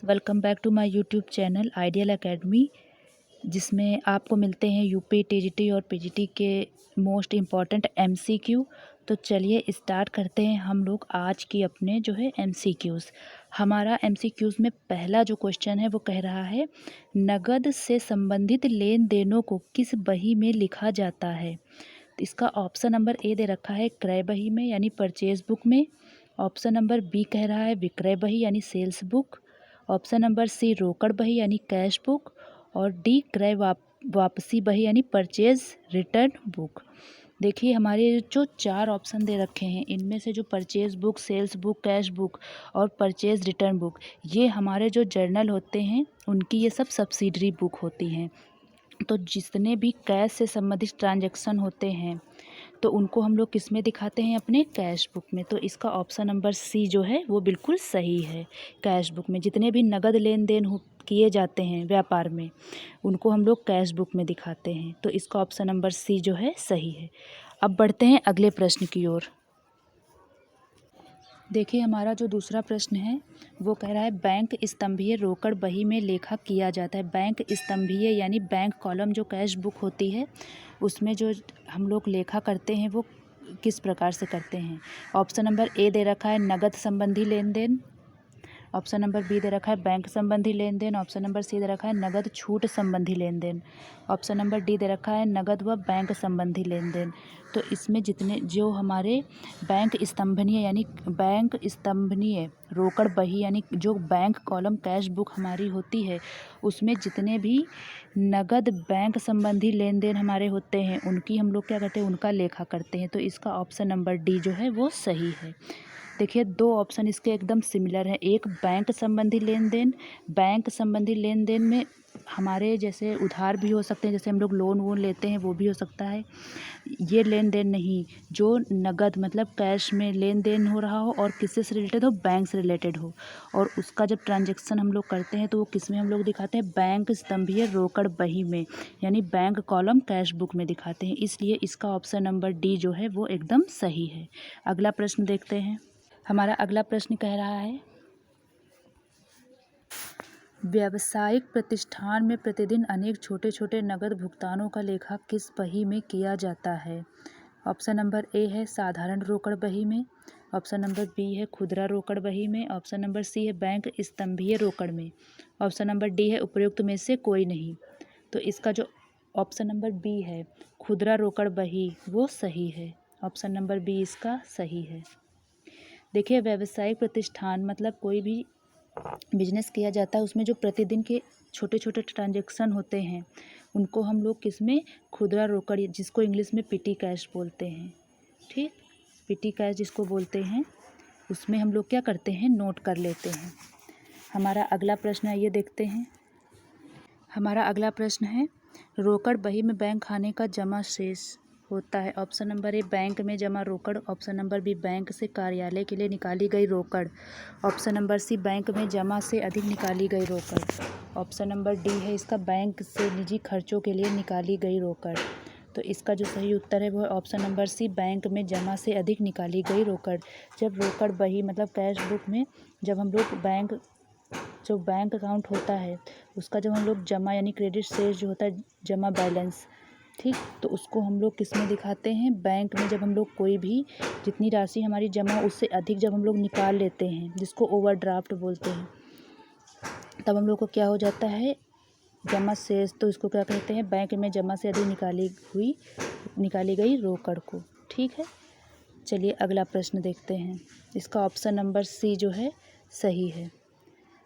Welcome back to my YouTube channel Ideal Academy, जिसमें आपको मिलते हैं यूपी टीजीटी और पीजीटी के मोस्ट इम्पॉर्टेंट एमसीक्यू। तो चलिए स्टार्ट करते हैं हम लोग आज की अपने जो है एमसीक्यूज़। हमारा एमसीक्यूज़ में पहला जो क्वेश्चन है वो कह रहा है, नगद से संबंधित लेन देनों को किस बही में लिखा जाता है। तो इसका ऑप्शन नंबर ए दे रखा है क्रय बही में यानी परचेज बुक में। ऑप्शन नंबर बी कह रहा है विक्रय बही यानी sales book. Option number C रोकड़ बही यानी कैश बुक। और डी क्रय वापसी बही यानी परचेज रिटर्न बुक। देखिए हमारे जो चार ऑप्शन दे रखे हैं, इनमें से जो purchase book, sales book, cash book और परचेज रिटर्न बुक, ये हमारे जो जर्नल होते हैं उनकी ये सब सब्सिडरी बुक होती हैं। तो जितने भी कैश से संबंधित ट्रांजैक्शन होते हैं तो उनको हम लोग किस में दिखाते हैं, अपने कैश बुक में। तो इसका ऑप्शन नंबर सी जो है वो बिल्कुल सही है। कैश बुक में जितने भी नगद लेन देन किए जाते हैं व्यापार में, उनको हम लोग कैश बुक में दिखाते हैं। तो इसका ऑप्शन नंबर सी जो है सही है। अब बढ़ते हैं अगले प्रश्न की ओर। देखिए हमारा जो दूसरा प्रश्न है वो कह रहा है, बैंक स्तंभीय रोकड़ बही में लेखा किया जाता है। बैंक स्तंभीय यानी बैंक कॉलम जो कैश बुक होती है उसमें जो हम लोग लेखा करते हैं वो किस प्रकार से करते हैं। ऑप्शन नंबर ए दे रखा है नगद संबंधी लेन देन। ऑप्शन नंबर बी दे रखा है बैंक संबंधी लेन देन। ऑप्शन नंबर सी दे रखा है नगद छूट संबंधी लेन देन। ऑप्शन नंबर डी दे रखा है नगद व बैंक संबंधी लेन देन। तो इसमें जितने जो हमारे बैंक स्तंभनीय यानी बैंक स्तंभनीय रोकड़ बही यानी जो बैंक कॉलम कैश बुक हमारी होती है, उसमें जितने भी नगद बैंक संबंधी लेन देन हमारे होते हैं उनकी हम लोग क्या करते हैं, उनका लेखा करते हैं। तो इसका ऑप्शन नंबर डी जो है वो सही है। देखिए दो ऑप्शन इसके एकदम सिमिलर हैं। एक बैंक संबंधी लेन देन, बैंक संबंधी लेन देन में हमारे जैसे उधार भी हो सकते हैं, जैसे हम लोग लोन वोन लेते हैं वो भी हो सकता है। ये लेन देन नहीं, जो नगद मतलब कैश में लेन देन हो रहा हो और किससे से रिलेटेड हो, बैंक से रिलेटेड हो, और उसका जब ट्रांजैक्शन हम लोग करते हैं तो वो किस में हम लोग दिखाते हैं, बैंक स्तंभीय रोकड़ बही में यानी बैंक कॉलम कैश बुक में दिखाते हैं। इसलिए इसका ऑप्शन नंबर डी जो है वो एकदम सही है। अगला प्रश्न देखते हैं। हमारा अगला प्रश्न कह रहा है, व्यावसायिक प्रतिष्ठान में प्रतिदिन अनेक छोटे छोटे नगद भुगतानों का लेखा किस बही में किया जाता है। ऑप्शन नंबर ए है साधारण रोकड़ बही में। ऑप्शन नंबर बी है खुदरा रोकड़ बही में। ऑप्शन नंबर सी है बैंक स्तंभीय रोकड़ में। ऑप्शन नंबर डी है उपयुक्त में से कोई नहीं। तो इसका जो ऑप्शन नंबर बी है खुदरा रोकड़ बही वो सही है। ऑप्शन नंबर बी इसका सही है। देखिए व्यावसायिक प्रतिष्ठान मतलब कोई भी बिजनेस किया जाता है, उसमें जो प्रतिदिन के छोटे छोटे ट्रांजैक्शन होते हैं उनको हम लोग किस में, खुदरा रोकड़ जिसको इंग्लिश में पिटी कैश बोलते हैं, ठीक, पिटी कैश जिसको बोलते हैं, उसमें हम लोग क्या करते हैं, नोट कर लेते हैं। हमारा अगला प्रश्न है, ये देखते हैं। हमारा अगला प्रश्न है, रोकड़ बही में बैंक खाने का जमा शेष होता है। ऑप्शन नंबर ए बैंक में जमा रोकड़। ऑप्शन नंबर बी बैंक से कार्यालय के लिए निकाली गई रोकड़। ऑप्शन नंबर सी बैंक में जमा से अधिक निकाली गई रोकड़। ऑप्शन नंबर डी है इसका बैंक से निजी खर्चों के लिए निकाली गई रोकड़। तो इसका जो सही उत्तर है वो है ऑप्शन नंबर सी बैंक में जमा से अधिक निकाली गई रोकड़। जब रोकड़ बही मतलब कैश बुक में जब हम लोग जो बैंक अकाउंट होता है उसका जब हम लोग जमा यानी क्रेडिट शेष जो होता है, जमा बैलेंस, ठीक, तो उसको हम लोग किस में दिखाते हैं, बैंक में। जब हम लोग कोई भी जितनी राशि हमारी जमा उससे अधिक जब हम लोग निकाल लेते हैं, जिसको ओवरड्राफ्ट बोलते हैं, तब हम लोग को क्या हो जाता है, जमा शेष। तो इसको क्या कहते हैं, बैंक में जमा से अधिक निकाली गई रोकड़ को, ठीक है। चलिए अगला प्रश्न देखते हैं। इसका ऑप्शन नंबर सी जो है सही है।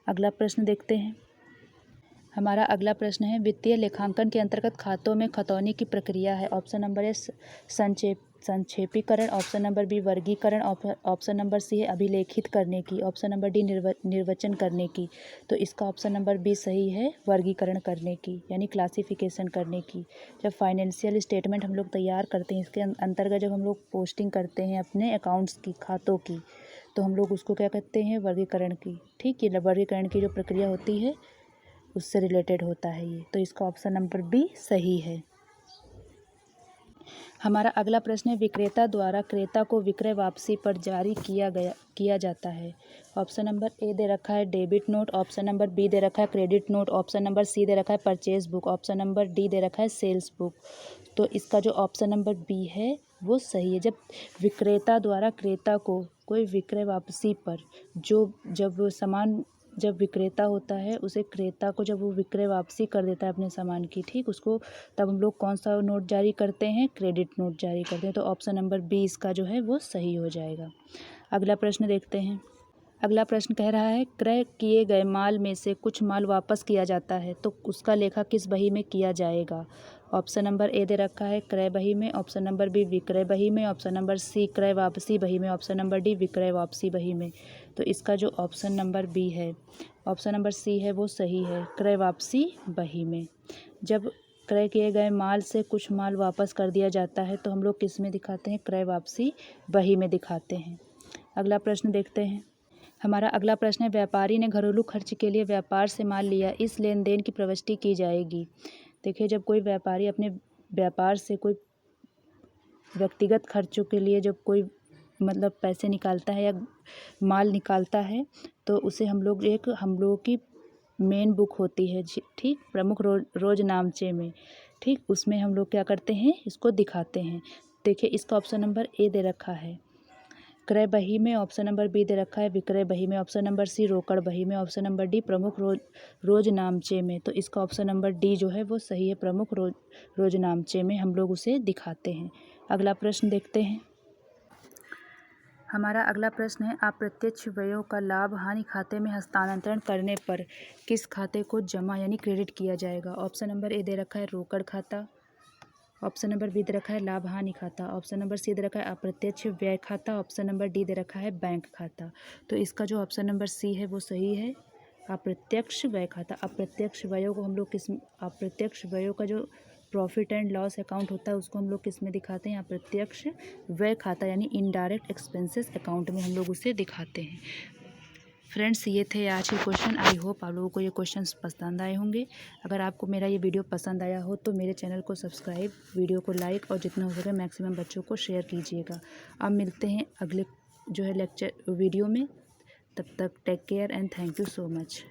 अगला प्रश्न देखते हैं। हमारा अगला प्रश्न है, वित्तीय लेखांकन के अंतर्गत खातों में खतौनी की प्रक्रिया है। ऑप्शन नंबर ए संक्षेपीकरण। ऑप्शन नंबर बी वर्गीकरण। ऑप्शन नंबर सी है अभिलेखित करने की। ऑप्शन नंबर डी निर्वचन करने की। तो इसका ऑप्शन नंबर बी सही है, वर्गीकरण करने की यानी क्लासिफिकेशन करने की। जब फाइनेंशियल स्टेटमेंट हम लोग तैयार करते हैं, इसके अंतर्गत जब हम लोग पोस्टिंग करते हैं अपने अकाउंट्स की, खातों की, तो हम लोग उसको क्या कहते हैं, वर्गीकरण की, ठीक। ये वर्गीकरण की जो प्रक्रिया होती है उससे रिलेटेड होता है ये। तो इसका ऑप्शन नंबर बी सही है। हमारा अगला प्रश्न है, विक्रेता द्वारा क्रेता को विक्रय वापसी पर जारी किया जाता है। ऑप्शन नंबर ए दे रखा है debit note, option number B दे रखा है credit note, option number C दे रखा है purchase book, option number D दे रखा है सेल्स बुक। तो इसका जो ऑप्शन नंबर बी है वो सही है। जब विक्रेता द्वारा क्रेता को कोई विक्रय वापसी पर जब विक्रेता होता है उसे क्रेता को जब वो विक्रय वापसी कर देता है अपने सामान की, ठीक, उसको तब हम लोग कौन सा नोट जारी करते हैं? क्रेडिट नोट जारी करते हैं। तो ऑप्शन नंबर बी इसका जो है वो सही हो जाएगा। अगला प्रश्न देखते हैं। अगला प्रश्न कह रहा है, क्रय किए गए माल में से कुछ माल वापस किया जाता है तो उसका लेखा किस बही में किया जाएगा? ऑप्शन नंबर ए दे रखा है क्रय बही में, ऑप्शन नंबर बी विक्रय बही में, ऑप्शन नंबर सी क्रय वापसी बही में, ऑप्शन नंबर डी विक्रय वापसी बही में। तो इसका जो ऑप्शन नंबर बी है, ऑप्शन नंबर सी है वो सही है, क्रय वापसी बही में। जब क्रय किए गए माल से कुछ माल वापस कर दिया जाता है तो हम लोग किस में दिखाते हैं? क्रय वापसी बही में दिखाते हैं। अगला प्रश्न देखते हैं। हमारा अगला प्रश्न है, व्यापारी ने घरेलू खर्च के लिए व्यापार से माल लिया, इस लेन देन की प्रविष्टि की जाएगी। देखिए, जब कोई व्यापारी अपने व्यापार से कोई व्यक्तिगत खर्चों के लिए जब कोई पैसे निकालता है या माल निकालता है तो उसे हम लोगों की मेन बुक होती है, ठीक, प्रमुख रोज नामचे में, ठीक, उसमें हम लोग क्या करते हैं? इसको दिखाते हैं। देखिए, इसका ऑप्शन नंबर ए दे रखा है क्रय बही में, ऑप्शन नंबर बी दे रखा है विक्रय बही में, ऑप्शन नंबर सी रोकड़ बही में, ऑप्शन नंबर डी प्रमुख रोज नामचे में। तो इसका ऑप्शन नंबर डी जो है वो सही है, प्रमुख रोज नामचे में हम लोग उसे दिखाते हैं। अगला प्रश्न देखते हैं। हमारा अगला प्रश्न है, अप्रत्यक्ष व्ययों का लाभ हानि खाते में हस्तांतरण करने पर किस खाते को जमा यानी क्रेडिट किया जाएगा? ऑप्शन नंबर ए दे रखा है रोकड़ खाता, ऑप्शन नंबर बी दे रखा है लाभ हानि खाता, ऑप्शन नंबर सी दे रखा है अप्रत्यक्ष व्यय खाता, ऑप्शन नंबर डी दे रखा है बैंक खाता। तो इसका जो ऑप्शन नंबर सी है वो सही है, अप्रत्यक्ष व्यय खाता। अप्रत्यक्ष व्ययों को हम लोग अप्रत्यक्ष व्ययों का जो प्रॉफिट एंड लॉस अकाउंट होता है उसको हम लोग किस में दिखाते हैं? अप्रत्यक्ष व्यय खाता यानी इनडायरेक्ट एक्सपेंसेस अकाउंट में हम लोग उसे दिखाते हैं। फ्रेंड्स, ये थे आज के क्वेश्चन। आई होप आप लोगों को ये क्वेश्चंस पसंद आए होंगे। अगर आपको मेरा ये वीडियो पसंद आया हो तो मेरे चैनल को सब्सक्राइब, वीडियो को लाइक और जितना हो सके मैक्सिमम बच्चों को शेयर कीजिएगा। अब मिलते हैं अगले वीडियो में। तब तक take care and thank you so much.